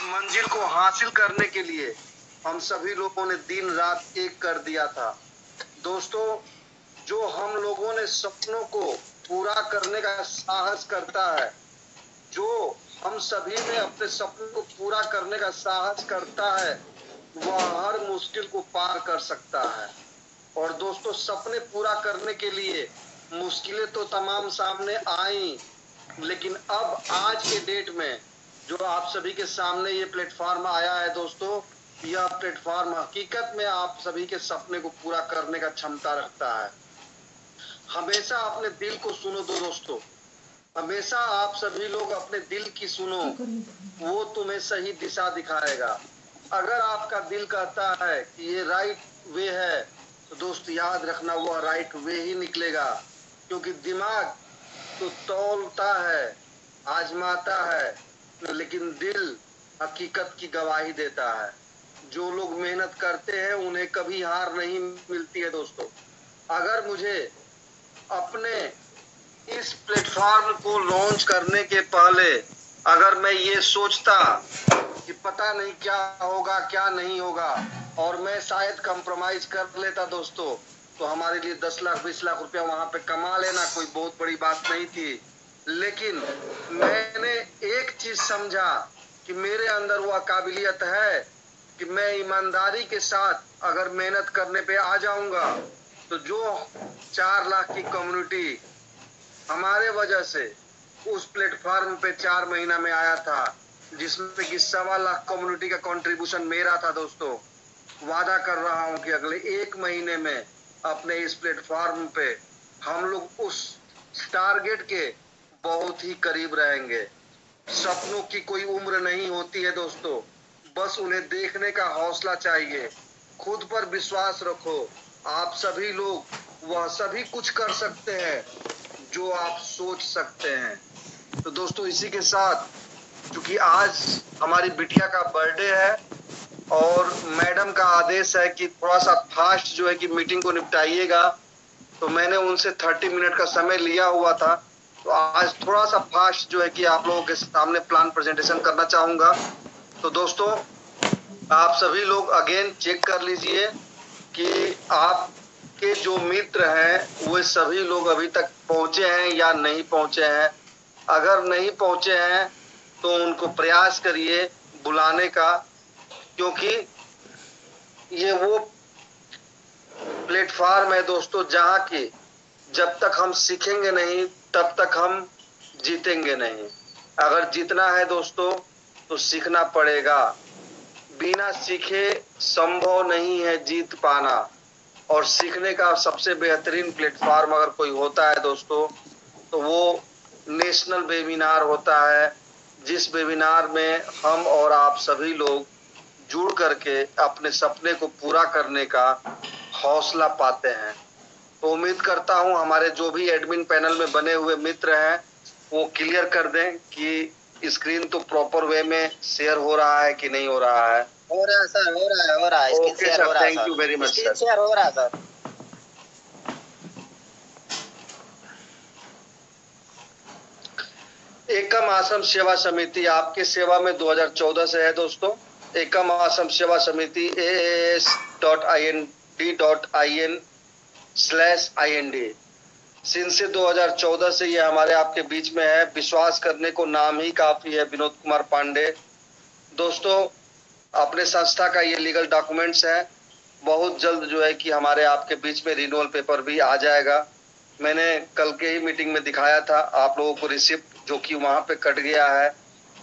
मंजिल को हासिल करने के लिए हम सभी लोगों ने दिन रात एक कर दिया था। दोस्तों, जो हम लोगों ने सपनों को पूरा करने का साहस करता है, जो हम सभी में अपने सपनों को पूरा करने का साहस करता है, वह हर मुश्किल को पार कर सकता है। और दोस्तों, सपने पूरा करने के लिए मुश्किलें तो तमाम सामने आई, लेकिन अब आज के डेट में जो आप सभी के सामने ये प्लेटफॉर्म आया है दोस्तों, यह प्लेटफॉर्म हकीकत में आप सभी के सपने को पूरा करने का क्षमता रखता है। हमेशा अपने दिल को सुनो दोस्तों, हमेशा आप सभी लोग अपने दिल की सुनो, वो तुम्हें सही दिशा दिखाएगा। अगर आपका दिल कहता है कि ये राइट वे है, तो दोस्त याद रखना वह राइट वे ही निकलेगा, क्योंकि दिमाग तो तौलता है, आजमाता है, लेकिन दिल हकीकत की गवाही देता है। जो लोग मेहनत करते हैं उन्हें कभी हार नहीं मिलती है दोस्तों। अगर मुझे अपने इस प्लेटफॉर्म को लॉन्च करने के पहले अगर मैं ये सोचता कि पता नहीं क्या होगा क्या नहीं होगा, और मैं शायद कंप्रोमाइज कर लेता दोस्तों, तो हमारे लिए 10 लाख 20 लाख रुपया वहां पे कमा लेना कोई बहुत बड़ी बात नहीं थी। लेकिन मैंने एक चीज समझा कि मेरे अंदर वह काबिलियत है कि मैं ईमानदारी के साथ अगर मेहनत करने पे आ जाऊंगा, तो जो 4 लाख की कम्युनिटी हमारे वजह से उस प्लेटफॉर्म पे 4 महीना में आया था, जिसमें कि 1.25 लाख कम्युनिटी का कंट्रीब्यूशन मेरा था दोस्तों, वादा कर रहा हूं कि अगले 1 महीने में अपने इस प्लेटफॉर्म पे हम लोग उस टारगेट के बहुत ही करीब रहेंगे। सपनों की कोई उम्र नहीं होती है दोस्तों, बस उन्हें देखने का हौसला चाहिए। खुद पर विश्वास रखो, आप सभी लोग वह सभी कुछ कर सकते हैं जो आप सोच सकते हैं। तो दोस्तों, इसी के साथ, क्योंकि आज हमारी बिटिया का बर्थडे है और मैडम का आदेश है कि थोड़ा सा फास्ट जो है कि मीटिंग को निपटाइएगा, तो मैंने उनसे 30 मिनट का समय लिया हुआ था। तो आज थोड़ा सा फास्ट जो है कि आप लोगों के सामने प्लान प्रेजेंटेशन करना चाहूंगा। तो दोस्तों, आप सभी लोग अगेन चेक कर लीजिए कि आपके जो मित्र हैं वे सभी लोग अभी तक पहुंचे हैं या नहीं पहुंचे हैं। अगर नहीं पहुंचे हैं तो उनको प्रयास करिए बुलाने का, क्योंकि ये वो प्लेटफॉर्म है दोस्तों जहां की जब तक हम सीखेंगे नहीं तब तक हम जीतेंगे नहीं। अगर जीतना है दोस्तों तो सीखना पड़ेगा, बिना सीखे संभव नहीं है जीत पाना। और सीखने का सबसे बेहतरीन प्लेटफॉर्म अगर कोई होता है दोस्तों, तो वो नेशनल वेबिनार होता है, जिस वेबिनार में हम और आप सभी लोग जुड़ करके अपने सपने को पूरा करने का हौसला पाते हैं। तो उम्मीद करता हूं हमारे जो भी एडमिन पैनल में बने हुए मित्र हैं वो क्लियर कर दें कि स्क्रीन तो प्रॉपर वे में शेयर हो रहा है कि नहीं हो रहा है। हो रहा है सर, हो रहा है स्क्रीन शेयर हो रहा है। Thank you very much screen sir. Share हो रहा है सर। एकम आश्रम सेवा समिति आपके सेवा में 2014 से है दोस्तों। एकम आश्रम सेवा समिति aas.ind.in/ind सिंह से 2014 से ये हमारे आपके बीच में है। विश्वास करने को नाम ही काफी है, विनोद कुमार पांडे। दोस्तों, अपने संस्था का ये लीगल डॉक्यूमेंट्स है, बहुत जल्द जो है कि हमारे आपके बीच में रिन्यूअल पेपर भी आ जाएगा। मैंने कल के ही मीटिंग में दिखाया था आप लोगों को रिसिप्ट, जो कि वहां पे कट गया है।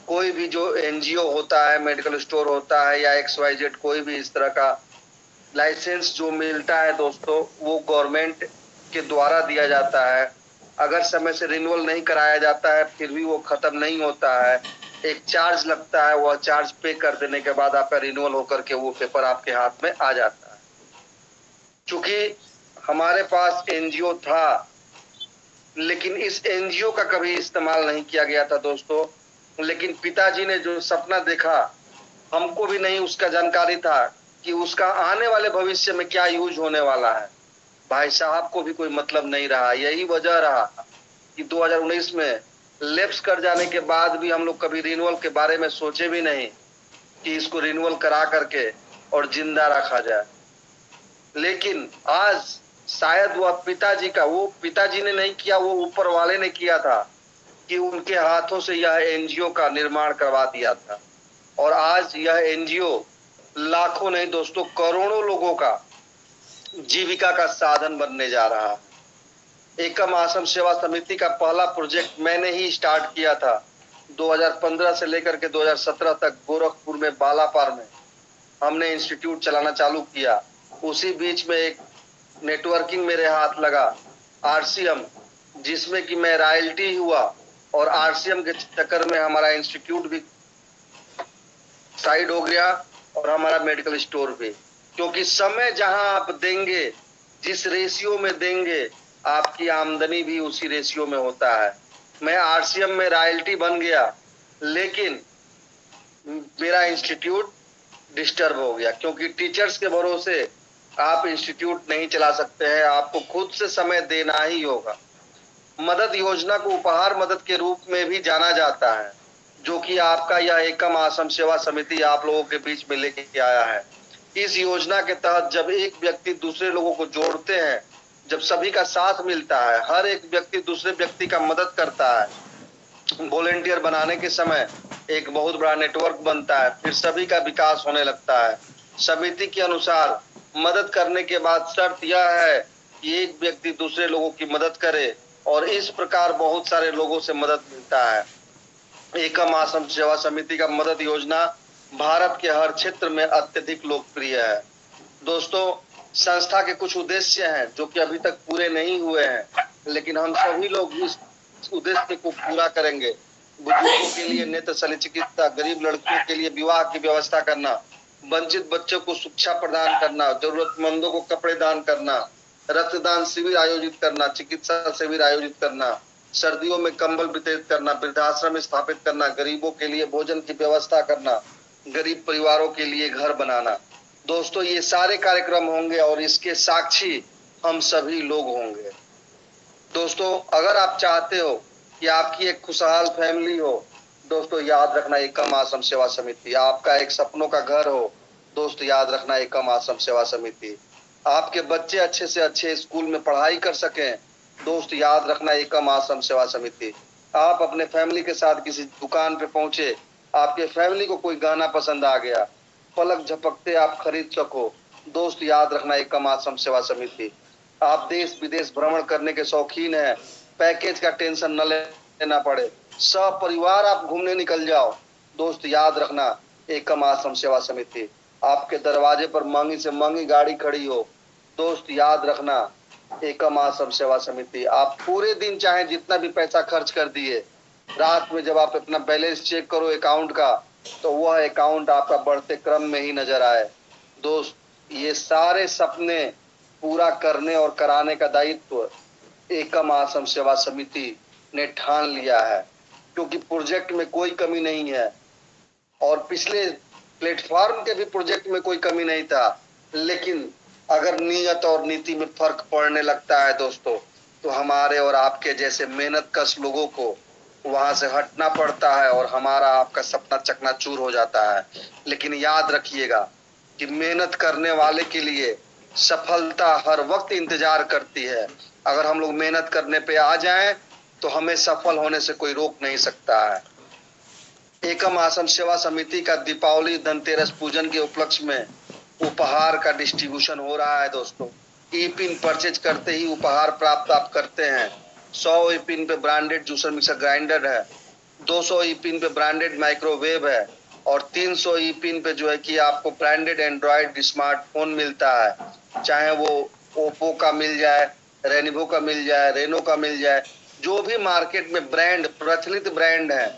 कोई भी जो एनजीओ होता है, मेडिकल स्टोर होता है या XYZ कोई भी इस तरह का लाइसेंस जो मिलता है दोस्तों, वो गवर्नमेंट के द्वारा दिया जाता है। अगर समय से रिन्यूअल नहीं कराया जाता है फिर भी वो खत्म नहीं होता है, एक चार्ज लगता है, वह चार्ज पे कर देने के बाद आपका रिन्यूअल होकर के वो पेपर आपके हाथ में आ जाता है। चूंकि हमारे पास एनजीओ था, लेकिन इस एनजीओ का कभी इस्तेमाल नहीं किया गया था दोस्तों। लेकिन पिताजी ने जो सपना देखा, हमको भी नहीं उसका जानकारी था कि उसका आने वाले भविष्य में क्या यूज होने वाला है। भाई साहब को भी कोई मतलब नहीं रहा। यही वजह रहा कि 2019 में लैप्स कर जाने के बाद भी हम लोग कभी रिन्यूअल के बारे में सोचे भी नहीं। कि इसको रिन्यूअल करा करके और जिंदा रखा जाए। लेकिन आज शायद वह पिताजी ने नहीं किया, वो ऊपर वाले ने किया था कि उनके हाथों से यह एनजीओ का निर्माण करवा दिया था। और आज यह एनजीओ लाखों नहीं दोस्तों, करोड़ों लोगों का जीविका का साधन बनने जा रहा है। एकम आश्रम सेवा समिति का पहला प्रोजेक्ट मैंने ही स्टार्ट किया था 2015 से लेकर के 2017 तक। गोरखपुर में बालापार में हमने इंस्टीट्यूट चलाना चालू किया। उसी बीच में एक नेटवर्किंग मेरे हाथ लगा, आरसीएम, जिसमें कि मैं रॉयल्टी हुआ और आरसीएम के चक्कर में हमारा इंस्टीट्यूट भी साइड हो गया और हमारा मेडिकल स्टोर भी। क्योंकि समय जहां आप देंगे, जिस रेशियो में देंगे, आपकी आमदनी भी उसी रेशियो में होता है। मैं आरसीएम में रॉयल्टी बन गया, लेकिन मेरा इंस्टीट्यूट डिस्टर्ब हो गया, क्योंकि टीचर्स के भरोसे आप इंस्टीट्यूट नहीं चला सकते हैं, आपको खुद से समय देना ही होगा। मदद योजना को उपहार मदद के रूप में भी जाना जाता है, जो कि आपका यह एकम आश्रम सेवा समिति आप लोगों के बीच में लेके आया है। इस योजना के तहत जब एक व्यक्ति दूसरे लोगों को जोड़ते हैं, जब सभी का साथ मिलता है, हर एक व्यक्ति दूसरे व्यक्ति का मदद करता है, वॉलेंटियर बनाने के समय एक बहुत बड़ा नेटवर्क बनता है, फिर सभी का विकास होने लगता है। समिति के अनुसार मदद करने के बाद शर्त यह है कि एक व्यक्ति दूसरे लोगों की मदद करे, और इस प्रकार बहुत सारे लोगों से मदद मिलता है। एकम आश्रम सेवा समिति का मदद योजना भारत के हर क्षेत्र में अत्यधिक लोकप्रिय है। दोस्तों, संस्था के कुछ उद्देश्य हैं जो कि अभी तक पूरे नहीं हुए हैं, लेकिन हम सभी लोग इस उद्देश्य को पूरा करेंगे। बुजुर्गों के लिए नेत्र शल्य चिकित्सा, गरीब लड़कियों के लिए विवाह की व्यवस्था करना, वंचित बच्चों को शिक्षा प्रदान करना, जरूरतमंदों को कपड़े दान करना, रक्तदान शिविर आयोजित करना, चिकित्सा शिविर आयोजित करना, सर्दियों में कंबल वितरित करना, वृद्धाश्रम स्थापित करना, गरीबों के लिए भोजन की व्यवस्था करना, गरीब परिवारों के लिए घर बनाना। दोस्तों, ये सारे कार्यक्रम होंगे और इसके साक्षी हम सभी लोग होंगे। दोस्तों, अगर आप चाहते हो कि आपकी एक खुशहाल फैमिली हो, दोस्तों याद रखना एकम आश्रम सेवा समिति। आपका एक सपनों का घर हो, दोस्तों याद रखना एकम आश्रम सेवा समिति। आपके बच्चे अच्छे से अच्छे स्कूल में पढ़ाई कर सकें, दोस्त याद रखना एकम आश्रम सेवा समिति। आप अपने फैमिली के साथ किसी दुकान पे पहुंचे, आपके फैमिली को कोई गाना पसंद आ गया, पलक झपकते आप खरीद सको, दोस्त याद रखना एकम आश्रम सेवा समिति। आप देश विदेश भ्रमण करने के शौकीन हैं, पैकेज का टेंशन न लेना पड़े, सब परिवार आप घूमने निकल जाओ, दोस्त याद रखना एकम आश्रम सेवा समिति। आपके दरवाजे पर महंगी से महंगी गाड़ी खड़ी हो, दोस्त याद रखना एकम आश्रम सेवा समिति। आप पूरे दिन चाहे जितना भी पैसा खर्च कर दिए, रात में जब आप अपना बैलेंस चेक करो अकाउंट का, तो वह अकाउंट आपका बढ़ते क्रम में ही नजर आए। दोस्त, ये सारे सपने पूरा करने और कराने का दायित्व एकम आश्रम सेवा समिति ने ठान लिया है, क्योंकि प्रोजेक्ट में कोई कमी नहीं है और पिछले प्लेटफॉर्म के भी प्रोजेक्ट में कोई कमी नहीं था। लेकिन अगर नियत और नीति में फर्क पड़ने लगता है दोस्तों, तो हमारे और आपके जैसे मेहनत कश लोगों को वहां से हटना पड़ता है और हमारा आपका सपना चकनाचूर हो जाता है। लेकिन याद रखिएगा कि मेहनत करने वाले के लिए सफलता हर वक्त इंतजार करती है। अगर हम लोग मेहनत करने पे आ जाएं, तो हमें सफल होने से कोई रोक नहीं सकता है। एकम आश्रम सेवा समिति का दीपावली धनतेरस पूजन के उपलक्ष्य में उपहार का डिस्ट्रीब्यूशन हो रहा है दोस्तों। ई पिन परचेज करते ही उपहार प्राप्त आप करते हैं। 100 ई पिन पे ब्रांडेड जूसर मिक्सर ग्राइंडर है, 200 ई पिन पे ब्रांडेड माइक्रोवेव है और 300 ई पिन पे जो है कि आपको ब्रांडेड एंड्रॉयड स्मार्टफोन मिलता है। चाहे वो ओप्पो का मिल जाए, रेनिवो का मिल जाए, रेनो का मिल जाए, जो भी मार्केट में ब्रांड प्रचलित ब्रांड है,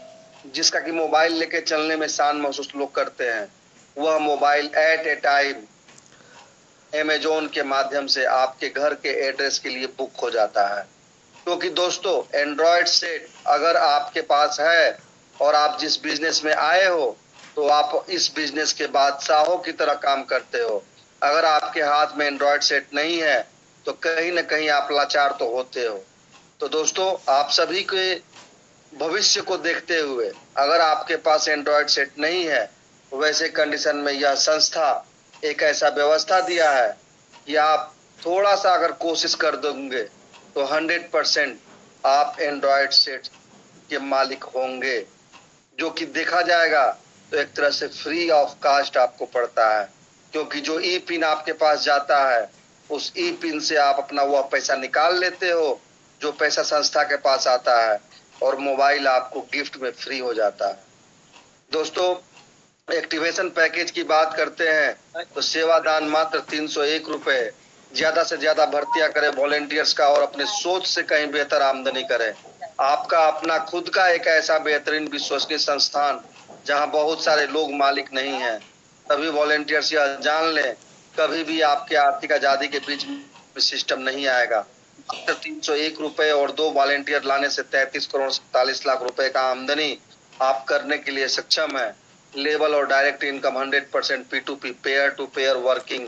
जिसका कि मोबाइल लेके चलने में शान महसूस लोग करते हैं, वह mobile at a time Amazon के माध्यम से आपके घर के एड्रेस के लिए बुक हो जाता है। क्योंकि दोस्तों, एंड्रॉयड सेट अगर आपके पास है और आप जिस बिजनेस में आए हो, तो आप इस बिजनेस के बादशाहों की तरह काम करते हो। अगर आपके हाथ में एंड्रॉयड सेट नहीं है, तो कहीं ना कहीं आप लाचार तो होते हो। तो दोस्तों, आप सभी के भविष्य को देखते हुए, अगर आपके पास एंड्रॉयड सेट नहीं है, वैसे कंडीशन में यह संस्था एक ऐसा व्यवस्था दिया है कि आप थोड़ा सा अगर कोशिश कर दोगे तो 100% आप एंड्रॉयड सेट के मालिक होंगे, जो कि देखा जाएगा तो एक तरह से फ्री ऑफ कास्ट आपको पड़ता है, क्योंकि जो ई पिन आपके पास जाता है उस ई पिन से आप अपना वह पैसा निकाल लेते हो जो पैसा संस्था के पास आता है, और मोबाइल आपको गिफ्ट में फ्री हो जाता है। दोस्तों, एक्टिवेशन पैकेज की बात करते हैं तो सेवादान मात्र 301 रुपए, ज्यादा से ज्यादा भर्तियां करें वॉलेंटियर्स का और अपने सोच से कहीं बेहतर आमदनी करें। आपका अपना खुद का एक ऐसा बेहतरीन विश्वसनीय संस्थान जहां बहुत सारे लोग मालिक नहीं हैं। तभी वॉलेंटियर्स यह जान लें, कभी भी आपके आर्थिक आजादी के बीच में सिस्टम नहीं आएगा। मात्र 301 रुपए और 2 वॉलेंटियर लाने से 33 करोड़ 47 लाख रुपए का आमदनी आप करने के लिए सक्षम है। लेबल और direct income 100% P2P pair to pair working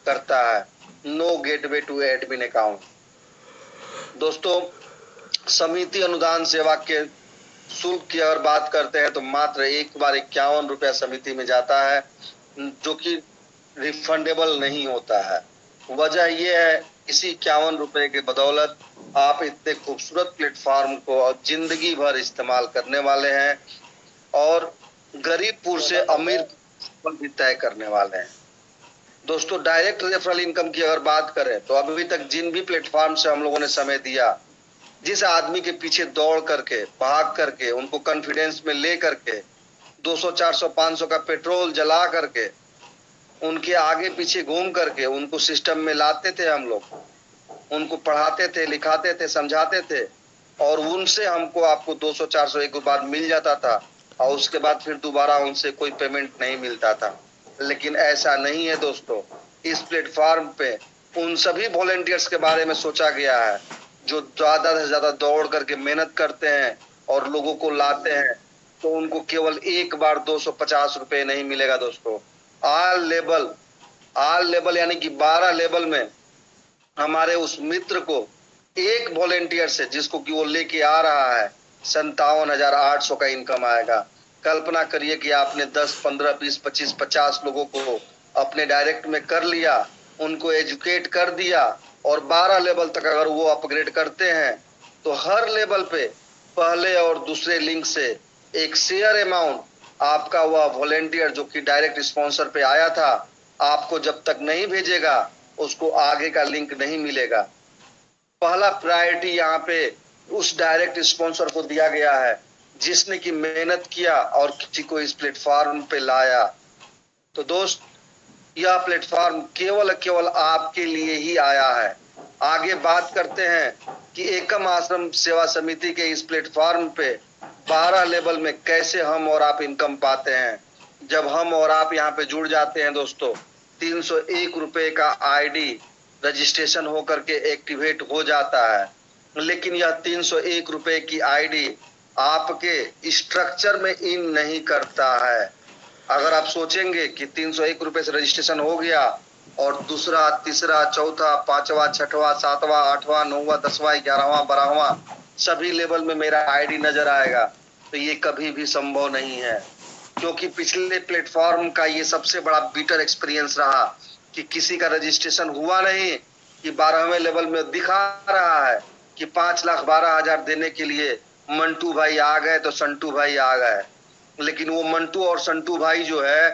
करता है। No gateway to admin account. दोस्तों, समिति अनुदान सेवा के शुल्क की अगर बात करते हैं तो मात्र एक बार 51 रुपया समिति में जाता है, जो कि रिफंडेबल नहीं होता है। वजह यह है, इसी 51 रुपए के बदौलत आप इतने खूबसूरत प्लेटफॉर्म को जिंदगी भर इस्तेमाल करने वाले हैं और गरीबपुर से अमीर भी तय करने वाले हैं। दोस्तों, डायरेक्ट रेफरल इनकम की अगर बात करें तो अभी तक जिन भी प्लेटफॉर्म से हम लोगों ने समय दिया, जिस आदमी के पीछे दौड़ करके भाग करके उनको कॉन्फिडेंस में ले करके 200 400 500 का पेट्रोल जला करके उनके आगे पीछे घूम करके उनको सिस्टम में लाते थे, हम लोग उनको पढ़ाते थे, लिखाते थे, समझाते थे, और उनसे हमको आपको 200 400 एक बार मिल जाता था और उसके बाद फिर दोबारा उनसे कोई पेमेंट नहीं मिलता था। लेकिन ऐसा नहीं है दोस्तों। इस प्लेटफॉर्म पे उन सभी वॉलेंटियर्स के बारे में सोचा गया है जो ज्यादा से ज्यादा दौड़ करके मेहनत करते हैं और लोगों को लाते हैं, तो उनको केवल एक बार 250 रुपए नहीं मिलेगा दोस्तों। ऑल लेवल यानी कि 12 लेवल में हमारे उस मित्र को एक वॉलेंटियर से, जिसको कि वो लेके आ रहा है, 57,800 का इनकम आएगा। कल्पना करिए कि आपने 10 15 20 25 50 लोगों को अपने डायरेक्ट में कर लिया, उनको एजुकेट कर दिया, और 12 लेवल तक अगर वो अपग्रेड करते हैं तो हर लेवल पे पहले और दूसरे लिंक से एक शेयर अमाउंट आपका वह वॉलेंटियर जो कि डायरेक्ट स्पॉन्सर पे आया था, आपको जब तक नहीं भेजेगा उसको आगे का लिंक नहीं मिलेगा। पहला प्रायोरिटी यहाँ पे उस डायरेक्ट स्पॉन्सर को दिया गया है जिसने की मेहनत किया और किसी को इस प्लेटफॉर्म पे लाया। तो दोस्त, यह प्लेटफॉर्म केवल आपके लिए ही आया है। आगे बात करते हैं कि एकम आश्रम सेवा समिति के इस प्लेटफॉर्म पे 12 लेवल में कैसे हम और आप इनकम पाते हैं। जब हम और आप यहाँ पे जुड़ जाते हैं दोस्तों, 301 रुपए का आईडी रजिस्ट्रेशन होकर के एक्टिवेट हो जाता है। लेकिन यह 301 रुपए की आईडी आपके स्ट्रक्चर में इन नहीं करता है। अगर आप सोचेंगे कि 301 रुपए से रजिस्ट्रेशन हो गया और दूसरा, तीसरा, चौथा, पांचवा, छठवां, सातवां, आठवां, नौवां, 10वां, 11वां, 12वां सभी लेवल में मेरा आईडी नजर आएगा, तो ये कभी भी संभव नहीं है। क्योंकि पिछले प्लेटफॉर्म का ये सबसे बड़ा बीटर एक्सपीरियंस रहा कि किसी का रजिस्ट्रेशन हुआ नहीं, कि 12वें लेवल में दिखा रहा है कि 5,12,000 देने के लिए मंटू भाई आ गए तो संटू भाई आ गए, लेकिन वो मंटू और संटू भाई जो है,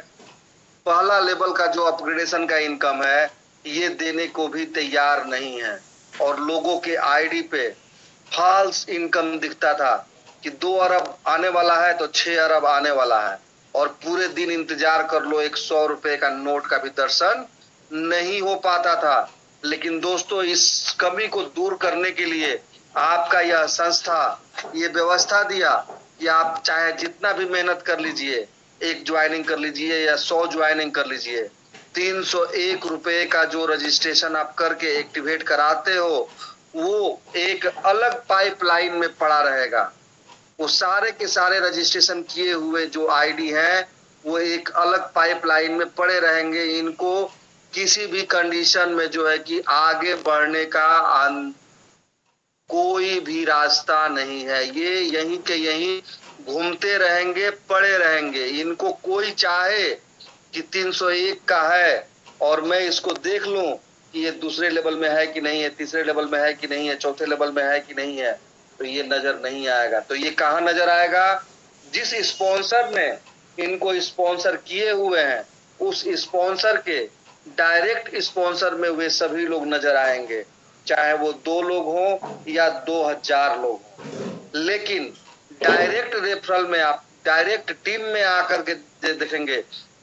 पहला लेवल का जो अपग्रेडेशन का इनकम है ये देने को भी तैयार नहीं है। और लोगों के आईडी पे फॉल्स इनकम दिखता था कि 2 अरब आने वाला है तो 6 अरब आने वाला है, और पूरे दिन इंतजार कर लो, 100 रुपए का नोट का भी दर्शन नहीं हो पाता था। लेकिन दोस्तों, इस कमी को दूर करने के लिए आपका यह संस्था ये व्यवस्था दिया कि आप चाहे जितना भी मेहनत कर लीजिए, 1 ज्वाइनिंग कर लीजिए या 100 ज्वाइनिंग कर लीजिए, 301 रुपए का जो रजिस्ट्रेशन आप करके एक्टिवेट कराते हो वो एक अलग पाइपलाइन में पड़ा रहेगा। वो सारे के सारे रजिस्ट्रेशन किए हुए जो आईडी हैं वो एक अलग पाइपलाइन में पड़े रहेंगे। इनको किसी भी कंडीशन में जो है कि आगे बढ़ने का कोई भी रास्ता नहीं है। ये यहीं के यहीं घूमते रहेंगे, पड़े रहेंगे। इनको कोई चाहे कि 301 का है और मैं इसको देख लूं कि ये दूसरे लेवल में है कि नहीं है, तीसरे लेवल में है कि नहीं है, चौथे लेवल में है कि नहीं है, तो ये नजर नहीं आएगा। तो ये कहाँ नजर आएगा? जिस स्पॉन्सर ने इनको स्पॉन्सर किए हुए हैं, उस स्पॉन्सर के डायरेक्ट स्पॉन्सर में वे सभी लोग नजर आएंगे, चाहे वो 2 लोग हों या 2000 लोग हों। लेकिन डायरेक्ट रेफरल में आप डायरेक्ट टीम में आकर के देखेंगे,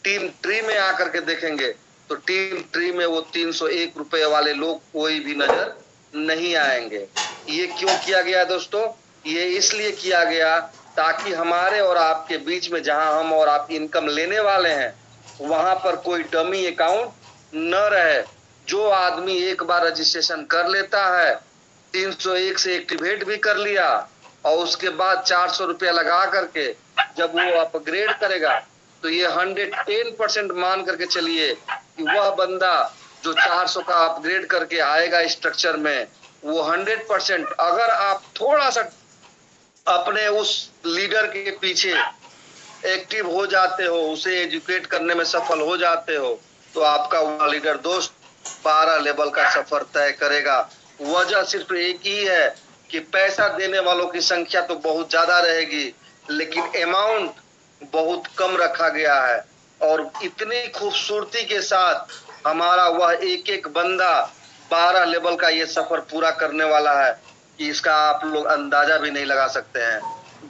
टीम ट्री में आकर के देखेंगे, तो टीम ट्री में वो 301 रुपए वाले लोग कोई भी नजर नहीं आएंगे। ये क्यों किया गया दोस्तों? ये इसलिए किया गया ताकि हमारे और आपके बीच में, जहां हम और आप इनकम लेने वाले हैं, वहां पर कोई डमी अकाउंट न रहे। जो आदमी एक बार रजिस्ट्रेशन कर लेता है, 301 से एक्टिवेट भी कर लिया, और उसके बाद 400 रुपया लगा करके जब वो अपग्रेड करेगा, तो ये 110% मान करके चलिए कि वह बंदा जो 400 का अपग्रेड करके आएगा स्ट्रक्चर में, वो 100%, अगर आप थोड़ा सा अपने उस लीडर के पीछे एक्टिव हो जाते हो, उसे एजुकेट करने में सफल हो जाते हो, तो आपका वह लीडर दोस्त 12 लेवल का सफर तय करेगा। वजह सिर्फ एक ही है कि पैसा देने वालों की संख्या तो बहुत ज्यादा रहेगी, लेकिन अमाउंट बहुत कम रखा गया है। और इतनी खूबसूरती के साथ हमारा वह एक एक बंदा 12 लेवल का ये सफर पूरा करने वाला है कि इसका आप लोग अंदाजा भी नहीं लगा सकते हैं।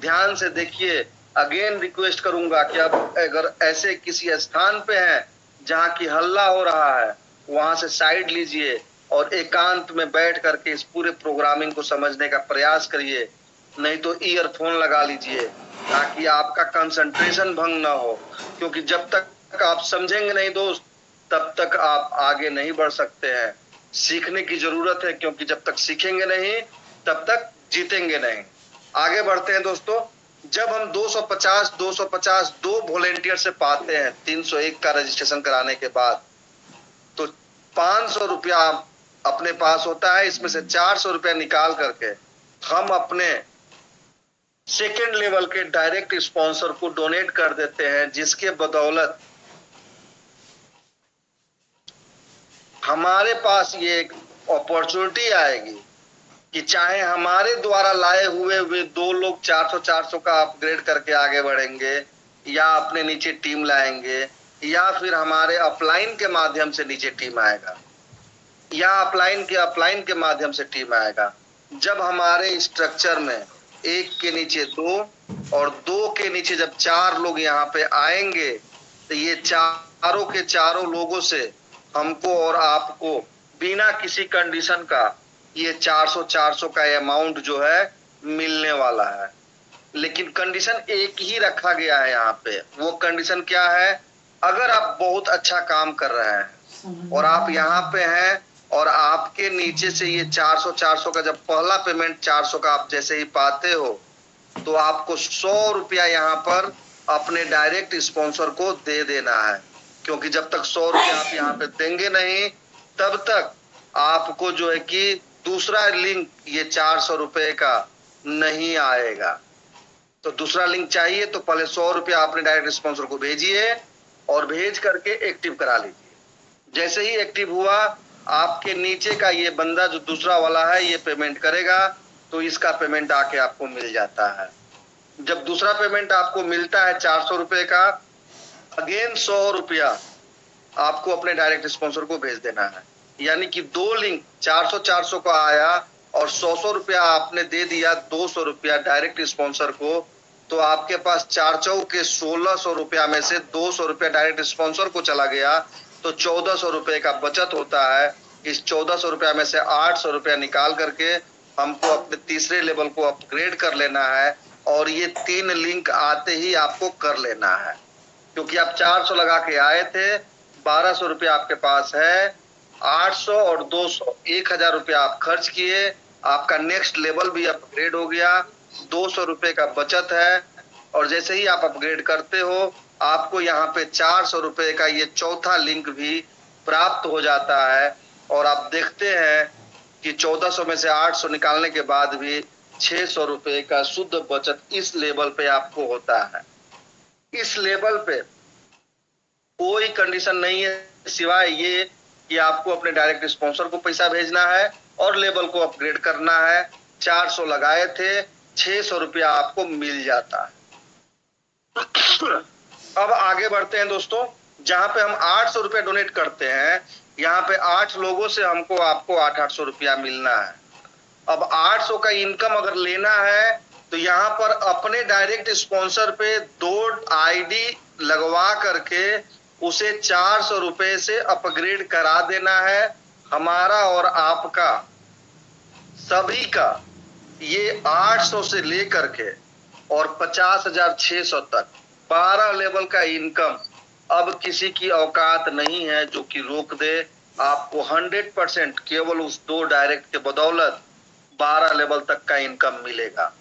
ध्यान से देखिए। अगेन रिक्वेस्ट करूंगा कि आप अगर ऐसे किसी स्थान पे हैं जहां की हल्ला हो रहा है, वहां से साइड लीजिए और एकांत में बैठ करके इस पूरे प्रोग्रामिंग को समझने का प्रयास करिए। नहीं तो ईयरफोन लगा लीजिए ताकि आपका कंसंट्रेशन भंग ना हो, क्योंकि जब तक आप समझेंगे नहीं दोस्त, तब तक आप आगे नहीं बढ़ सकते हैं। सीखने की जरूरत है, क्योंकि जब तक सीखेंगे नहीं तब तक जीतेंगे नहीं। आगे बढ़ते हैं दोस्तों। जब हम 250 दो वॉलेंटियर से पाते हैं 301 का रजिस्ट्रेशन कराने के बाद, तो 500 रुपया अपने पास होता है। इसमें से 400 रुपया निकाल करके हम अपने सेकेंड लेवल के डायरेक्ट स्पॉन्सर को डोनेट कर देते हैं, जिसके बदौलत हमारे पास ये एक अपॉर्चुनिटी आएगी कि चाहे हमारे द्वारा लाए हुए वे 2 लोग 400 का अपग्रेड करके आगे बढ़ेंगे, या अपने नीचे टीम लाएंगे, या फिर हमारे अपलाइन के माध्यम से नीचे टीम आएगा, या अपलाइन के माध्यम से टीम आएगा। जब हमारे स्ट्रक्चर में 1 के नीचे 2 और 2 के नीचे जब 4 लोग यहाँ पे आएंगे, तो ये चारों के चारों लोगों से हमको और आपको बिना किसी कंडीशन का ये 400 का अमाउंट जो है मिलने वाला है। लेकिन कंडीशन एक ही रखा गया है यहाँ पे। वो कंडीशन क्या है? अगर आप बहुत अच्छा काम कर रहे हैं और आप यहाँ पे हैं और आपके नीचे से ये 400 का जब पहला पेमेंट 400 का आप जैसे ही पाते हो, तो आपको 100 रुपया यहाँ पर अपने डायरेक्ट स्पॉन्सर को दे देना है। क्योंकि जब तक 100 रुपया आप यहाँ पे देंगे नहीं, तब तक आपको जो है कि दूसरा लिंक ये 400 रुपए का नहीं आएगा। तो दूसरा लिंक चाहिए तो पहले 100 रुपया अपने डायरेक्ट स्पॉन्सर को भेजिए और भेज करके एक्टिव करा लीजिए। जैसे ही एक्टिव हुआ, आपके नीचे का ये बंदा जो दूसरा वाला है ये पेमेंट करेगा, तो इसका पेमेंट आके आपको मिल जाता है। जब दूसरा पेमेंट आपको मिलता है 400 रुपए का, अगेन 100 रुपया आपको अपने डायरेक्ट स्पॉन्सर को भेज देना है। यानी कि 2 लिंक 400 का आया और 100 रुपया आपने दे दिया 200 रुपया डायरेक्ट स्पॉन्सर को, तो आपके पास 4 चौक के 1600 रुपया में से 200 रुपया डायरेक्ट स्पॉन्सर को चला गया, तो 1400 रुपये का बचत होता है। इस 1400 रुपया में से 800 रुपया निकाल करके हमको अपने तीसरे लेवल को अपग्रेड कर लेना है, और ये 3 लिंक आते ही आपको कर लेना है। क्योंकि आप 400 लगा के आए थे, 1200 रुपया आपके पास है, 800 और 200 1000 रुपया आप खर्च किए, आपका नेक्स्ट लेवल भी अपग्रेड हो गया, 200 रुपये का बचत है। और जैसे ही आप अपग्रेड करते हो, आपको यहाँ पे 400 रुपये का ये चौथा लिंक भी प्राप्त हो जाता है। और आप देखते हैं कि 1400 में से 800 निकालने के बाद भी 600 रुपए का शुद्ध बचत इस लेवल पे आपको होता है। इस लेवल पे कोई कंडीशन नहीं है सिवाय ये कि आपको अपने डायरेक्ट स्पॉन्सर को पैसा भेजना है और लेवल को अपग्रेड करना है। 400 लगाए थे, 600 रुपया आपको मिल जाता है। अब आगे बढ़ते हैं दोस्तों, जहां पे हम 800 रुपया डोनेट करते हैं, यहाँ पे 8 लोगों से हमको आपको 800 रुपया मिलना है। अब 800 का इनकम अगर लेना है तो यहाँ पर अपने डायरेक्ट स्पॉन्सर पे 2 आईडी लगवा करके उसे 400 रुपए से अपग्रेड करा देना है। हमारा और आपका सभी का ये 800 से लेकर के और 50,600 तक 12 लेवल का इनकम अब किसी की औकात नहीं है जो कि रोक दे। आपको 100% केवल उस 2 डायरेक्ट के बदौलत 12 लेवल तक का इनकम मिलेगा।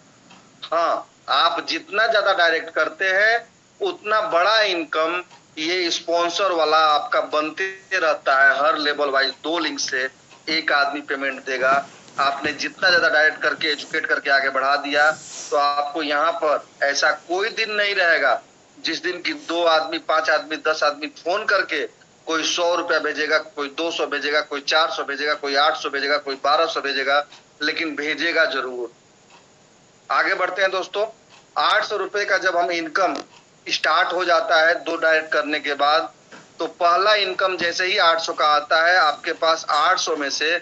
हाँ, आप जितना ज्यादा डायरेक्ट करते हैं उतना बड़ा इनकम ये स्पॉन्सर वाला आपका बनते रहता है। हर लेवल वाइज 2 लिंक से एक आदमी पेमेंट देगा। आपने जितना ज्यादा डायरेक्ट करके एजुकेट करके आगे बढ़ा दिया तो आपको यहाँ पर ऐसा कोई दिन नहीं रहेगा जिस दिन की 2 आदमी, 5 आदमी, 10 आदमी फोन करके कोई 100 रुपया भेजेगा, कोई 200 भेजेगा, कोई 400 भेजेगा, कोई 800 भेजेगा, कोई 1200 भेजेगा, लेकिन भेजेगा जरूर। आगे बढ़ते हैं दोस्तों, 800 रुपए का जब हम इनकम स्टार्ट हो जाता है 2 डायरेक्ट करने के बाद, तो पहला इनकम जैसे ही 800 का आता है, आपके पास 800 में से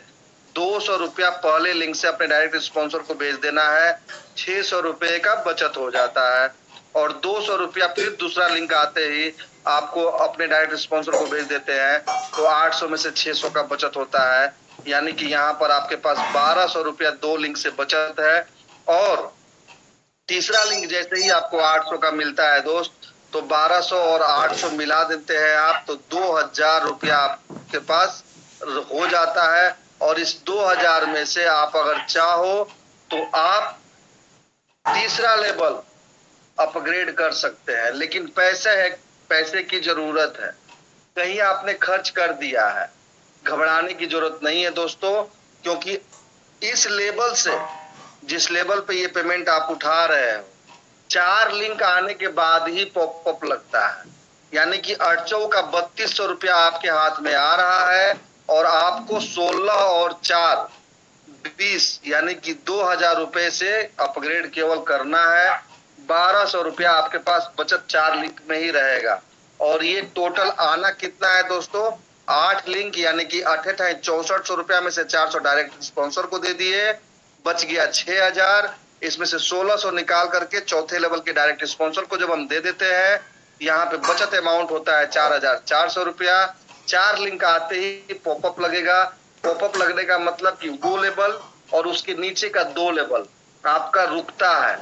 200 रुपया पहले लिंक से अपने डायरेक्ट स्पॉन्सर को भेज देना है। 600 रुपए का बचत हो जाता है और 200 रुपया फिर दूसरा लिंक आते ही आपको अपने डायरेक्ट स्पॉन्सर को भेज देते हैं, तो 800 में से 600 का बचत होता है। यानी कि यहाँ पर आपके पास 1200 रुपया 2 लिंक से बचत है। और तीसरा लिंक जैसे ही आपको 800 का मिलता है दोस्त, तो 1200 और 800 मिला देते हैं आप, तो 2000 रुपया आपके पास हो जाता है। और इस 2000 में से आप अगर चाहो तो आप तीसरा लेवल अपग्रेड कर सकते हैं, लेकिन पैसे की जरूरत है। कहीं आपने खर्च कर दिया है, घबराने की जरूरत नहीं है दोस्तों, क्योंकि इस लेवल से जिस लेवल पे ये पेमेंट आप उठा रहे हो, 4 लिंक आने के बाद ही पॉपअप लगता है। यानी कि 800 का 3200 रुपया आपके हाथ में आ रहा है और आपको 16 और 4 20 यानी कि 2000 रुपए से अपग्रेड केवल करना है। 1200 रुपया आपके पास बचत 4 लिंक में ही रहेगा। और ये टोटल आना कितना है दोस्तों, 8 लिंक यानी कि 8 6400 रुपया में से 400 डायरेक्ट स्पॉन्सर को दे दिए, बच गया 6000। इसमें से 1600 निकाल करके चौथे लेवल के डायरेक्ट स्पॉन्सर को जब हम दे देते हैं, यहाँ पे बचत अमाउंट होता है 4400 रुपया। 4 लिंक आते ही पॉपअप लगेगा। पॉपअप लगने का मतलब कि वो लेवल और उसके नीचे का 2 लेवल आपका रुकता है।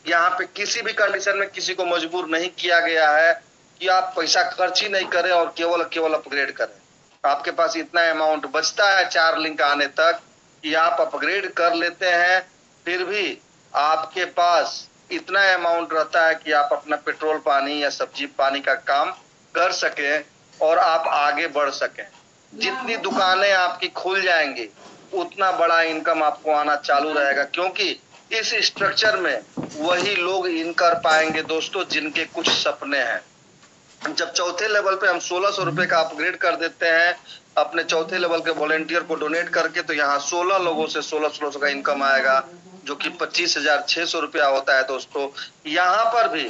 यहाँ पे किसी भी कंडीशन में किसी को मजबूर नहीं किया गया है कि आप पैसा खर्च ही नहीं करें और केवल अपग्रेड करें। आपके पास इतना अमाउंट बचता है 4 लिंक आने तक कि आप अपग्रेड कर लेते हैं, फिर भी आपके पास इतना अमाउंट रहता है कि आप अपना पेट्रोल पानी या सब्जी पानी का काम कर सकें और आप आगे बढ़ सकें। जितनी दुकानें आपकी खुल जाएंगी उतना बड़ा इनकम आपको आना चालू रहेगा, क्योंकि इस स्ट्रक्चर में वही लोग इन कर पाएंगे दोस्तों जिनके कुछ सपने हैं। जब चौथे लेवल पे हम 1600 रुपए का अपग्रेड कर देते हैं अपने चौथे लेवल के वॉलेंटियर को डोनेट करके, तो यहाँ 16 लोगों से 1600 का इनकम आएगा, जो कि 25,600 रुपया होता है दोस्तों। यहाँ पर भी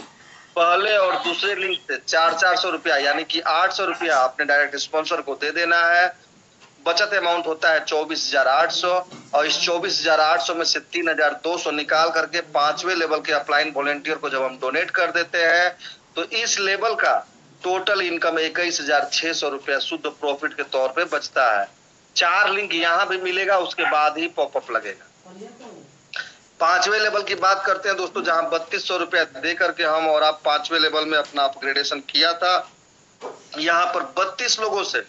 पहले और दूसरे लिंक से 400 रुपया यानी कि 800 रुपया अपने डायरेक्ट स्पॉन्सर को दे देना है। बचत अमाउंट होता है 24,800 और इस 24,800 में से 3,200 निकाल करके 5वें लेवल के अपलाइन वॉलेंटियर को जब हम डोनेट कर देते हैं, तो इस लेवल का टोटल इनकम 21,600 रुपया शुद्ध प्रॉफिट के तौर पे बचता है। 4 लिंक यहाँ भी मिलेगा, उसके बाद ही पॉपअप लगेगा। 5वें लेवल की बात करते हैं दोस्तों, जहां 3200 रुपया दे करके हम और आप 5वें लेवल में अपना अपग्रेडेशन किया था। यहाँ पर 32 लोगों से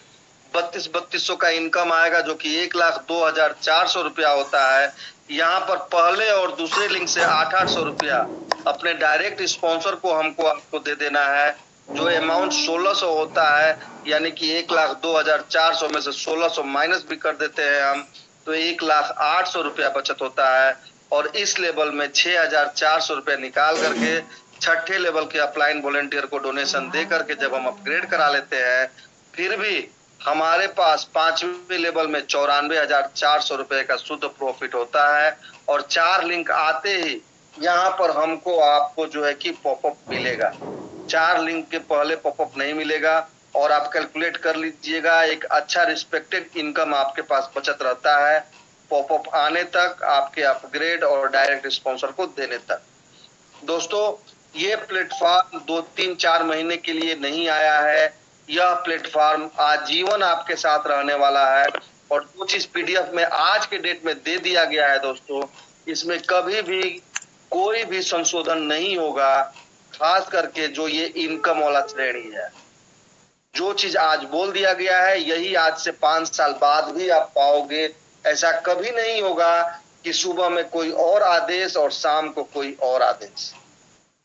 3200 का इनकम आएगा, जो कि 1,02,400 रुपया होता है। यहाँ पर पहले और दूसरे लिंक से 800 रुपया अपने डायरेक्ट स्पॉन्सर को हमको आपको दे देना है, जो अमाउंट 1600 होता है। यानी कि 1,02,400 में से 1600 माइनस भी कर देते हैं हम, तो 1,08,000 रुपया बचत होता है। और इस लेवल में 6,400 रुपए निकाल करके छठे लेवल के अपलाइन वॉलेंटियर को डोनेशन दे करके जब हम अपग्रेड करा लेते हैं, फिर भी हमारे पास 5वें लेवल में 94,400 रुपए का शुद्ध प्रॉफिट होता है। और 4 लिंक आते ही यहाँ पर हमको आपको जो है कि पॉपअप मिलेगा। 4 लिंक के पहले पॉपअप नहीं मिलेगा और आप कैलकुलेट कर लीजिएगा, एक अच्छा रिस्पेक्टेड इनकम आपके पास बचत रहता है पॉपअप आने तक, आपके अपग्रेड और डायरेक्ट स्पॉन्सर को देने तक। दोस्तों, ये प्लेटफॉर्म 2-3-4 महीने के लिए नहीं आया है, यह प्लेटफॉर्म आजीवन आपके साथ रहने वाला है। और जो चीज पीडीएफ में आज के डेट में दे दिया गया है दोस्तों, इसमें कभी भी कोई भी संशोधन नहीं होगा, खास करके जो ये इनकम वाला श्रेणी है। जो चीज आज बोल दिया गया है यही आज से 5 साल बाद भी आप पाओगे। ऐसा कभी नहीं होगा कि सुबह में कोई और आदेश और शाम को कोई और आदेश।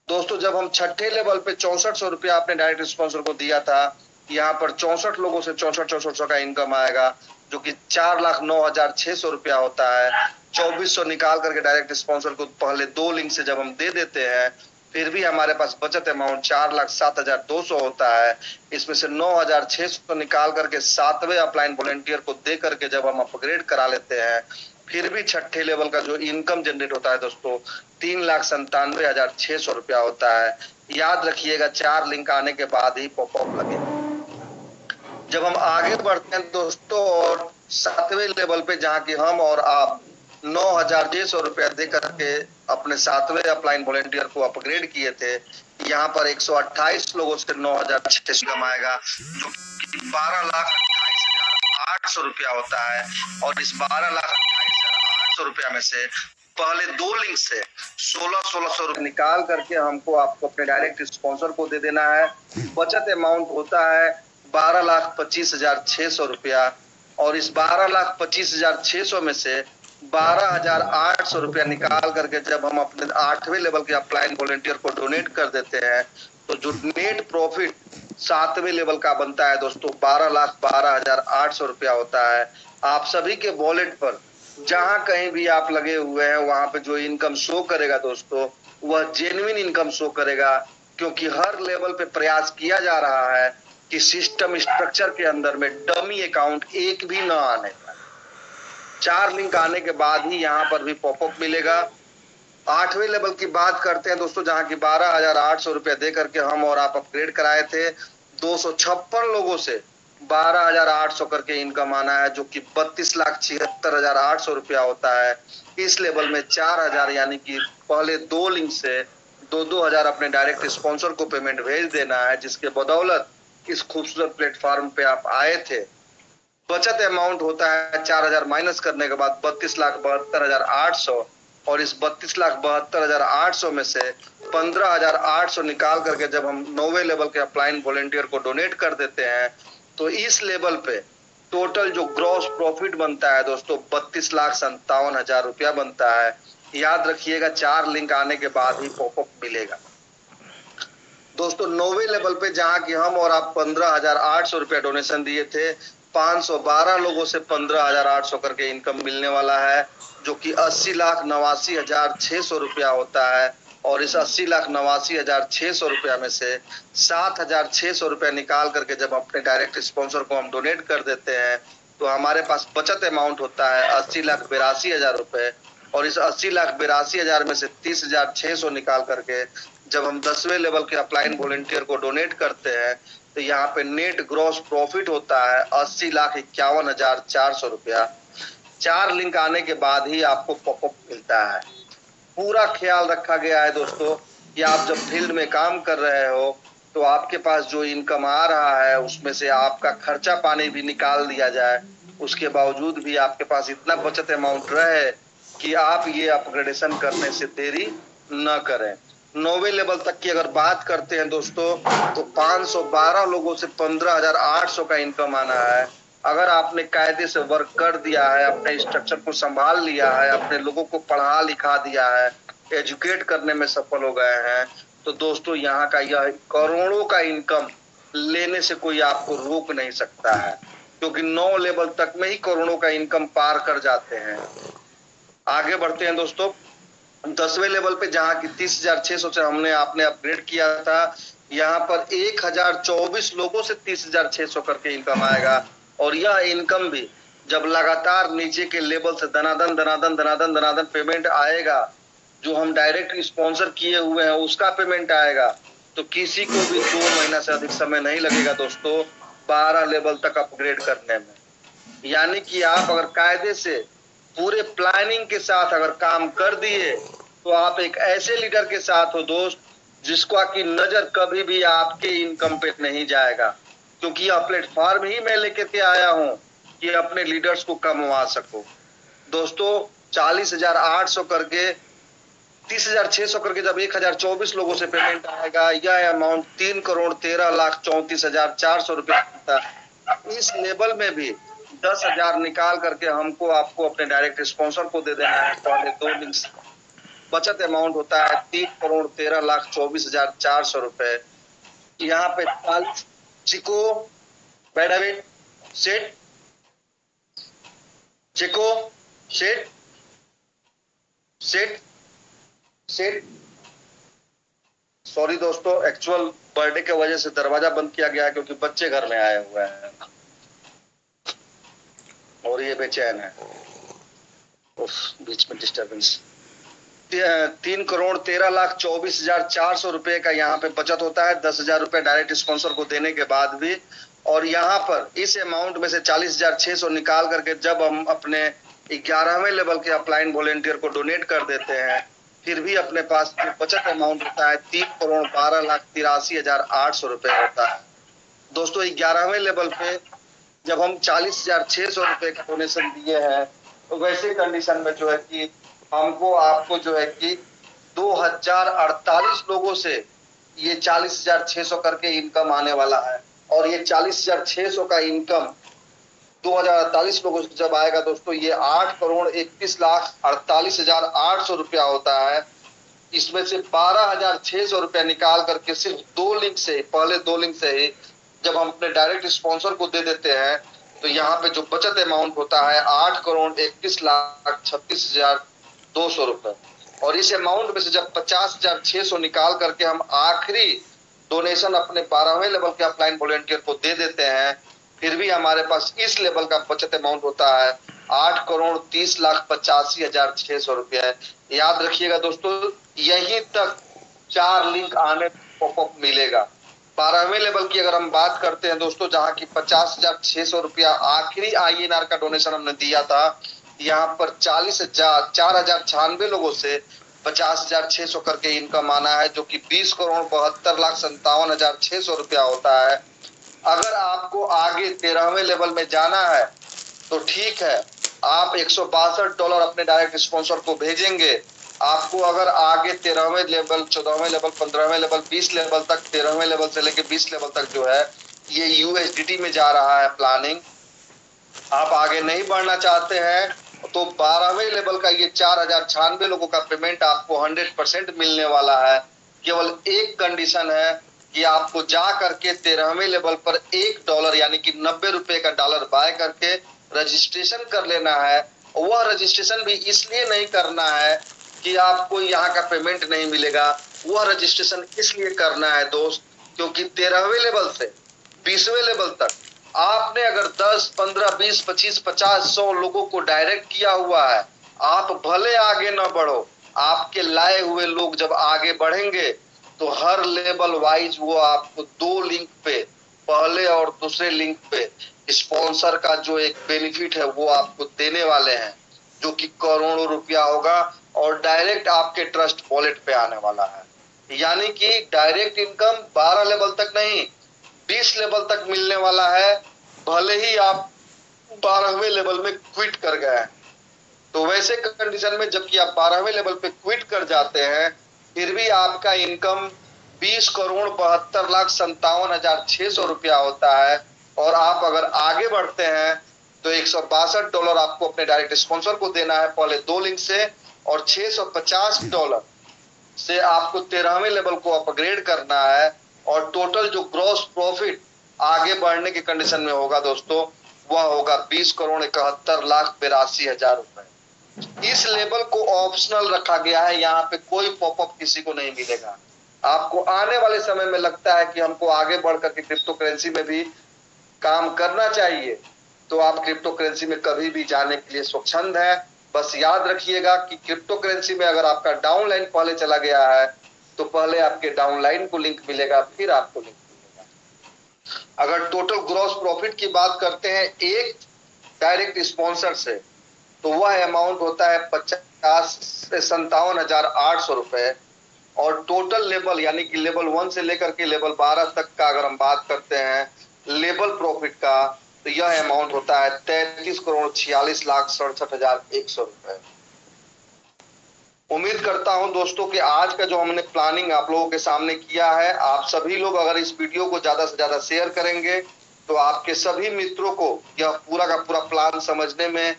दोस्तों, जब हम छठे लेवल पे 6400 रुपया आपने डायरेक्ट स्पॉन्सर को दिया था, यहाँ पर 64 लोगों से 6400 का इनकम आएगा, जो कि 4,09,600 रुपया होता है। 2400 निकाल करके डायरेक्ट स्पॉन्सर को पहले 2 लिंक से जब हम दे देते हैं, फिर भी हमारे पास बचत अमाउंट 4,07,200 होता है। इसमें से 9,600 निकाल करके 7वें अपलाइन वॉलेंटियर को दे करके जब हम अपग्रेड करा लेते हैं, फिर भी छठे लेवल का जो इनकम जनरेट होता है दोस्तों 3,97,600 रुपया होता है। याद रखिएगा, 4 लिंक आने के बाद ही पॉपअप लगे। जब हम आगे बढ़ते हैं दोस्तों और 7वें लेवल पे जहाँ की हम और आप 9,600 रुपया दे करके अपने 7वें अपलाइन वॉलेंटियर को अपग्रेड किए थे, यहाँ पर 128 लोगों से 9,600 कमाएगा, जो कि 12,28,800 रुपया होता है। और इस 12,28,800 रुपया में से पहले 2 लिंक से 1600 रुपये निकाल करके हमको आपको अपने डायरेक्ट स्पॉन्सर को दे देना है। बचत अमाउंट होता है 12,25,600 रुपया। और इस 12,25,600 में से 12,800 रुपया निकाल करके जब हम अपने 8वें लेवल के अपलाइन वॉलेंटियर को डोनेट कर देते हैं, तो जो नेट प्रॉफिट 7वें लेवल का बनता है दोस्तों 12,12,800 रुपया होता है। आप सभी के वॉलेट पर जहां कहीं भी आप लगे हुए हैं वहां पे जो इनकम शो करेगा दोस्तों, वह जेन्युइन इनकम शो करेगा, क्योंकि हर लेवल पे प्रयास किया जा रहा है कि सिस्टम स्ट्रक्चर के अंदर में डमी अकाउंट एक भी न आने पाए। 4 लिंक आने के बाद ही यहाँ पर भी पॉपअप मिलेगा। 8वें लेवल की बात करते हैं दोस्तों, जहाँ की 12,800 रुपया दे करके हम और आप अपग्रेड कराए थे। 256 लोगों से 12,800 करके इनकम आना है, जो कि 32,76,800 रुपया होता है। इस लेवल में 4,000 यानी कि पहले 2 लिंक से 2,000 अपने डायरेक्ट स्पॉन्सर को पेमेंट भेज देना है, जिसके बदौलत इस खूबसूरत प्लेटफॉर्म पे आप आए थे। बचत अमाउंट होता है 4,000 माइनस करने के बाद 32,72,800। और इस 32,72,800 में से 15,800 निकाल करके जब हम 9वें लेवल के अपलाइन वॉलेंटियर को डोनेट कर देते हैं, तो इस लेवल पे टोटल जो ग्रॉस प्रॉफिट बनता है दोस्तों 32,57,000 रुपया बनता है। याद रखिएगा, 4 लिंक आने के बाद ही पॉपअप मिलेगा दोस्तों। 9वें लेवल पे जहाँ की हम और आप 15,800 रुपया डोनेशन दिए थे, 512 लोगों से 15,800 करके इनकम मिलने वाला है, जो कि 80,89,600 रुपया होता है। और इस 80,89,600 रुपया में से 7,600 रुपया निकाल करके जब अपने डायरेक्ट स्पॉन्सर को हम डोनेट कर देते हैं, तो हमारे पास बचत अमाउंट होता है 80,82,000 रुपए। और इस 80,82,000 में से 30,600 निकाल करके जब हम 10वें लेवल के अपलाइन वॉलेंटियर को डोनेट करते हैं, तो यहाँ पे नेट ग्रॉस प्रॉफिट होता है 80,51,400 रुपया। 4 लिंक आने के बाद ही आपको पॉपअप मिलता है। पूरा ख्याल रखा गया है दोस्तों कि आप जब फील्ड में काम कर रहे हो तो आपके पास जो इनकम आ रहा है उसमें से आपका खर्चा पानी भी निकाल दिया जाए, उसके बावजूद भी आपके पास इतना बचत अमाउंट रहे कि आप ये अपग्रेडेशन करने से देरी न करें। 9वें लेवल तक की अगर बात करते हैं दोस्तों, तो 512 लोगों से 15,800 का इनकम आना है। अगर आपने कायदे से वर्क कर दिया है, अपने स्ट्रक्चर को संभाल लिया है, अपने लोगों को पढ़ा लिखा दिया है, एजुकेट करने में सफल हो गए हैं, तो दोस्तों यहाँ का यह करोड़ों का इनकम लेने से कोई आपको रोक नहीं सकता है, क्योंकि 9 लेवल तक में ही करोड़ों का इनकम पार कर जाते हैं। आगे बढ़ते हैं दोस्तों। 10वें लेवल पे जहाँ की 30,600 से हमने आपने अपग्रेड किया था, यहाँ पर 1,024 लोगों से 30,600 करके इनकम आएगा। और यह इनकम भी जब लगातार नीचे के लेवल से दनादन दनादन दनादन दनादन पेमेंट आएगा, जो हम डायरेक्ट स्पॉन्सर किए हुए हैं उसका पेमेंट आएगा, तो किसी को भी 2 महीना से अधिक समय नहीं लगेगा दोस्तों 12 लेवल तक अपग्रेड करने में। यानी कि आप अगर कायदे से पूरे प्लानिंग के साथ अगर काम कर दिए तो आप एक ऐसे लीडर के साथ हो दोस्त जिसका की नजर कभी भी आपके इनकम पे नहीं जाएगा, क्योंकि यह प्लेटफॉर्म ही मैं लेकर के आया हूं कि अपने लीडर्स को कमवा सको। दोस्तों 40,800 करके 30,600 करके जब 1,024 लोगों से पेमेंट आएगा, यह अमाउंट 3,13,34,400 रुपए होता है। इस लेवल में भी 10,000 निकाल करके हमको आपको अपने डायरेक्ट स्पॉन्सर को दे देना है। पहले 2 दिन बचत अमाउंट होता है 3,13,24,400 रुपए। यहाँ पे 40 चिको बैडाविट set Chicco set set set sorry दोस्तों, एक्चुअल बर्थडे के वजह से दरवाजा बंद किया गया है क्योंकि बच्चे घर में आए हुए हैं और ये बेचैन है, उस बीच में डिस्टर्बेंस। 3,13,24,400 रुपए का यहाँ पे बचत होता है 10,000 रुपए डायरेक्ट स्पॉन्सर को देने के बाद भी। और यहाँ पर इस अमाउंट में से 40,600 निकाल करके जब हम अपने 11वें लेवल के अपलाइन वॉलेंटियर को डोनेट कर देते हैं, फिर भी अपने पास जो बचत अमाउंट होता है 3,12,83,800 रुपए होता है। दोस्तों 11वें लेवल पे जब हम 40,600 रुपए का डोनेशन दिए हैं, तो वैसे कंडीशन में जो है कि हमको आपको जो है कि 2,048 लोगों से ये 40,600 करके इनकम आने वाला है। और ये 40,600 का इनकम 2,048 लोगों से जब आएगा दोस्तों, ये 8,31,48,800 रुपया होता है। इसमें से 12,600 रुपया निकाल करके सिर्फ 2 लिंक से, पहले 2 लिंक से ही जब हम अपने डायरेक्ट स्पॉन्सर को दे देते हैं, तो यहाँ पे जो बचत अमाउंट होता है 8,31,36,200 रुपए। और इस अमाउंट में से जब 50,600 निकाल करके हम आखिरी डोनेशन अपने 12वें लेवल के अपलाइन वॉलेंटियर को दे देते हैं, फिर भी हमारे पास इस लेवल का बचत अमाउंट होता है 8,30,85,600 रुपया। याद रखिएगा दोस्तों, यहीं तक 4 लिंक आने पॉपअप मिलेगा। 12वें लेवल की अगर हम बात करते हैं दोस्तों, जहां की 50,600 रुपया आखिरी INR का डोनेशन हमने दिया था, यहाँ पर 4,096 लोगों से 50,600 करके इनकम आना है, जो कि 20,72,57,600 रुपया होता है। अगर आपको आगे 13वें लेवल में जाना है तो ठीक है, आप $162 अपने डायरेक्ट स्पॉन्सर को भेजेंगे। आपको अगर आगे 13वें लेवल, 14वें लेवल, 15वें लेवल, 20 लेवल तक, 13वें लेवल से लेकर 20 लेवल तक जो है ये USDT में जा रहा है प्लानिंग, आप आगे नहीं बढ़ना चाहते हैं, तो 12वें लेवल का ये 4,096 लोगों का पेमेंट आपको 100% मिलने वाला है। केवल एक कंडीशन है कि आपको जा करके 13वें लेवल पर $1 यानी कि 90 रुपए का डॉलर बाय करके रजिस्ट्रेशन कर लेना है। वह रजिस्ट्रेशन भी इसलिए नहीं करना है कि आपको यहाँ का पेमेंट नहीं मिलेगा, वह रजिस्ट्रेशन इसलिए करना है दोस्त क्योंकि 13वें लेवल से 20वें लेवल तक आपने अगर 10, 15, 20, 25, 50, 100 लोगों को डायरेक्ट किया हुआ है, आप भले आगे न बढ़ो, आपके लाए हुए लोग जब आगे बढ़ेंगे तो हर लेवल वाइज वो आपको 2 लिंक पे, पहले और दूसरे लिंक पे स्पॉन्सर का जो एक बेनिफिट है वो आपको देने वाले हैं, जो कि करोड़ों रुपया होगा और डायरेक्ट आपके ट्रस्ट वॉलेट पे आने वाला है। यानी कि डायरेक्ट इनकम 12 लेवल तक नहीं, 20 लेवल तक मिलने वाला है, भले ही आप 12वें लेवल में क्विट कर गए हैं। तो वैसे कंडीशन में जबकि आप 12वें लेवल पे क्विट कर जाते हैं, फिर भी आपका इनकम 20,72,57,600 रुपया होता है। और आप अगर आगे बढ़ते हैं तो $162 आपको अपने डायरेक्ट स्पॉन्सर को देना है, पहले 2 लिंक से, और $650 से आपको 13वें लेवल को अपग्रेड करना है। और टोटल जो ग्रॉस प्रॉफिट आगे बढ़ने की कंडीशन में होगा दोस्तों, वह होगा 20,71,82,000 रुपए। इस लेबल को ऑप्शनल रखा गया है, यहाँ पे कोई पॉपअप किसी को नहीं मिलेगा। आपको आने वाले समय में लगता है कि हमको आगे बढ़कर के क्रिप्टो करेंसी में भी काम करना चाहिए, तो आप क्रिप्टो करेंसी में कभी भी जाने के लिए स्वच्छंद है। बस याद रखिएगा कि क्रिप्टो करेंसी में अगर आपका डाउनलाइन पहले चला गया है तो पहले आपके डाउनलाइन को लिंक मिलेगा, फिर आपको लिंक मिलेगा। अगर टोटल ग्रॉस प्रॉफिट की बात करते हैं एक डायरेक्ट स्पॉन्सर से, तो वह अमाउंट होता है 57,800 रुपए। और टोटल लेवल यानी कि लेवल 1 से लेकर के लेवल 12 तक का अगर हम बात करते हैं लेवल प्रॉफिट का, तो यह अमाउंट होता है 33,46,67,100 रुपए। उम्मीद करता हूं दोस्तों कि आज का जो हमने प्लानिंग आप लोगों के सामने किया है, आप सभी लोग अगर इस वीडियो को ज्यादा से ज्यादा शेयर करेंगे तो आपके सभी मित्रों को यह पूरा का पूरा प्लान समझने में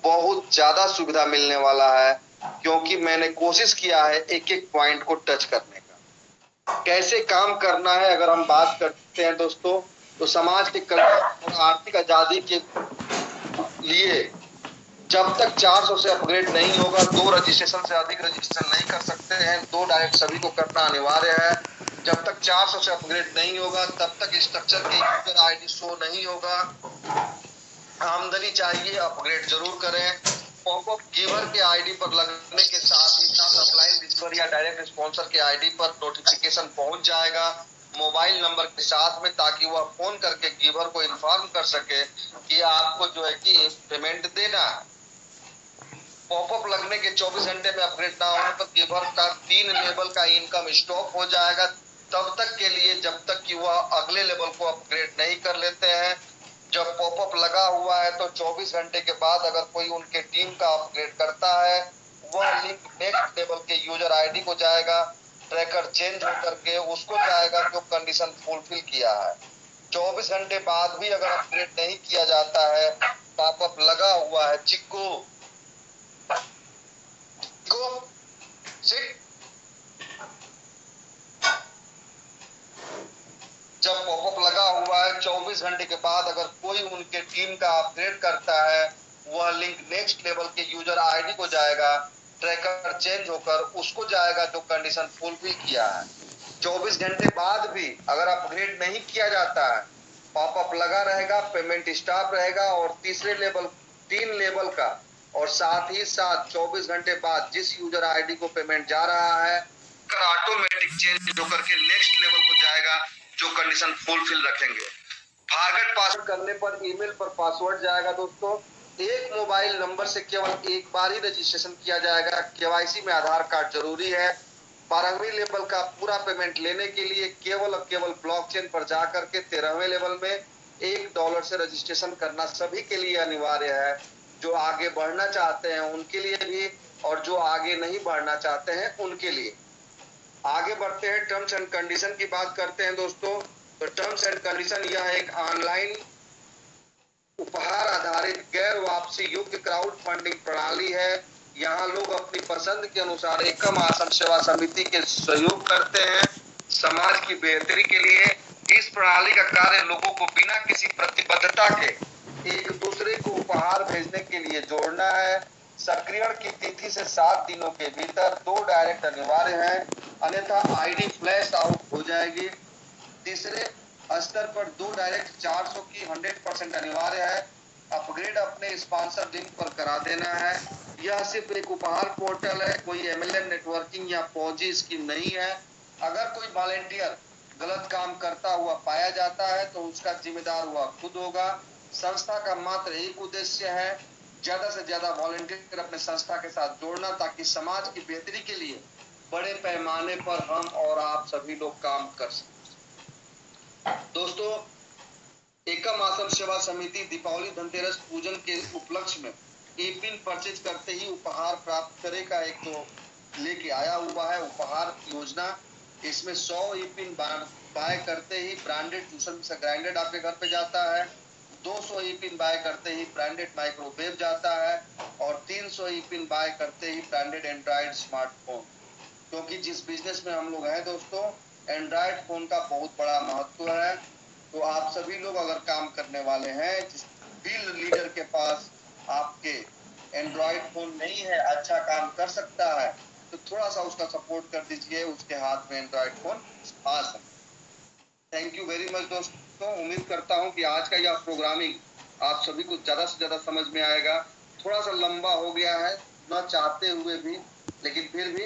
बहुत ज्यादा सुविधा मिलने वाला है, क्योंकि मैंने कोशिश किया है एक एक पॉइंट को टच करने का। कैसे काम करना है अगर हम बात करते हैं दोस्तों, तो समाज के कल्याण और आर्थिक आजादी के लिए जब तक 400 से अपग्रेड नहीं होगा, 2 रजिस्ट्रेशन से अधिक रजिस्ट्रेशन नहीं कर सकते हैं, 2 डायरेक्ट सभी को करना अनिवार्य है। जब तक 400 से अपग्रेड नहीं होगा तब तक स्ट्रक्चर के यूजर आईडी शो नहीं होगा। आमदनी चाहिए, अपग्रेड जरूर करें। पॉपअप गिवर के आईडी पर लगने के साथ ही साथ अपलाइन रिसीवर या डायरेक्ट स्पॉन्सर के आईडी पर नोटिफिकेशन पहुंच जाएगा मोबाइल नंबर के साथ में, ताकि वह फोन करके गिवर को इन्फॉर्म कर सके कि आपको जो है कि पेमेंट देना है। पॉपअप लगने के 24 घंटे में अपग्रेड ना होने पर गिवर का 3 लेवल का इनकम स्टॉप हो जाएगा तब तक के लिए, जब तक कि वह अगले लेवल को अपग्रेड नहीं कर लेते हैं। जब पॉपअप लगा हुआ है तो 24 घंटे के बाद अगर कोई उनके टीम का अपग्रेड करता है, वह लिंक नेक्स्ट लेवल के यूजर आईडी को जाएगा, ट्रैकर चेंज होकर के उसको जाएगा जो कंडीशन फुलफिल किया है। 24 घंटे बाद भी अगर अपग्रेड नहीं किया जाता है, पॉपअप लगा हुआ है चिक्कू को सिट, जब पॉपअप लगा हुआ है 24 घंटे के बाद अगर कोई उनके टीम का अपग्रेड करता है, वह लिंक नेक्स्ट लेवल के यूजर आईडी को जाएगा, ट्रैकर चेंज होकर उसको जाएगा जो कंडीशन फुलफिल किया है। 24 घंटे बाद भी अगर अपग्रेड नहीं किया जाता है, पॉपअप लगा रहेगा, पेमेंट स्टॉप रहेगा, और तीसरे लेवल 3 लेवल का और साथ ही साथ 24 घंटे बाद जिस यूजर आईडी को पेमेंट जा रहा है ऑटोमेटिक चेंज होकर के नेक्स्ट लेवल को जाएगा जो कंडीशन फुलफिल रखेंगे। फॉरगेट पासवर्ड करने पर ईमेल पर पासवर्ड जाएगा दोस्तों। एक मोबाइल नंबर से केवल एक बार ही रजिस्ट्रेशन किया जाएगा। केवाईसी में आधार कार्ड जरूरी है। 12वें लेवल का पूरा पेमेंट लेने के लिए केवल और केवल ब्लॉकचेन पर जाकर के 13वें लेवल में $1 से रजिस्ट्रेशन करना सभी के लिए अनिवार्य है। जो आगे बढ़ना चाहते हैं उनके लिए भी, और जो आगे नहीं बढ़ना चाहते हैं उनके लिए। आगे बढ़ते हैं, टर्म्स एंड कंडीशन की बात करते हैं दोस्तों। तो टर्म्स एंड कंडीशन यह एक ऑनलाइन उपहार आधारित गैर वापसी योग्य क्राउड फंडिंग प्रणाली है। यहाँ लोग अपनी पसंद के अनुसार एकम आश्रम सेवा समिति के सहयोग करते हैं समाज की बेहतरी के लिए। इस प्रणाली का कार्य लोगों को बिना किसी प्रतिबद्धता के एक दूसरे को उपहार भेजने के लिए जोड़ना है। सक्रियण की तिथि से 7 दिनों के भीतर 2 डायरेक्ट अनिवार्य हैं, अन्यथा आईडी फ्लैश आउट हो जाएगी। तीसरे स्तर पर 2 डायरेक्ट 400 की 100% अनिवार्य है। अपग्रेड अपने स्पॉन्सर लिंक पर करा देना है। यह सिर्फ एक उपहार पोर्टल है, कोई MLM नेटवर्किंग या फौजी स्कीम नहीं है। अगर कोई वॉलेंटियर गलत काम करता हुआ पाया जाता है तो उसका जिम्मेदार वह खुद होगा। संस्था का मात्र एक उद्देश्य है, ज्यादा से ज्यादा वॉलेंटियर अपने संस्था के साथ जोड़ना, ताकि समाज की बेहतरी के लिए बड़े पैमाने पर हम और आप सभी लोग काम कर सकें। दोस्तों, एकम आश्रम सेवा समिति दीपावली धनतेरस पूजन के उपलक्ष्य में ई-पिन परचेज करते ही उपहार प्राप्त करे का एक तो लेके आया हुआ है उपहार योजना। इसमें 100 ई-पिन बाय करते ही ब्रांडेड जूसर मिक्सर ग्राइंडर आपके घर पे जाता है, 200 ई-पिन बाय करते ही ब्रांडेड माइक्रोवेव जाता है, और 300 ई-पिन बाय करते ही ब्रांडेड एंड्रॉइड स्मार्टफोन। क्योंकि जिस बिजनेस में हम लोग हैं दोस्तों, एंड्रॉइड फोन का बहुत बड़ा महत्व है। तो आप सभी लोग अगर काम करने वाले हैं, जिस फील्ड लीडर के पास आपके एंड्रॉइड फोन नहीं है, अच्छा काम कर सकता है, तो थोड़ा सा उसका सपोर्ट कर दीजिए, उसके हाथ में एंड्रॉइड फोन आ सकता। थैंक यू वेरी मच दोस्तों, उम्मीद करता हूँ कि आज का यह प्रोग्रामिंग आप सभी को ज़्यादा से ज़्यादा समझ में आएगा। थोड़ा सा लंबा हो गया है, न चाहते हुए भी, लेकिन फिर भी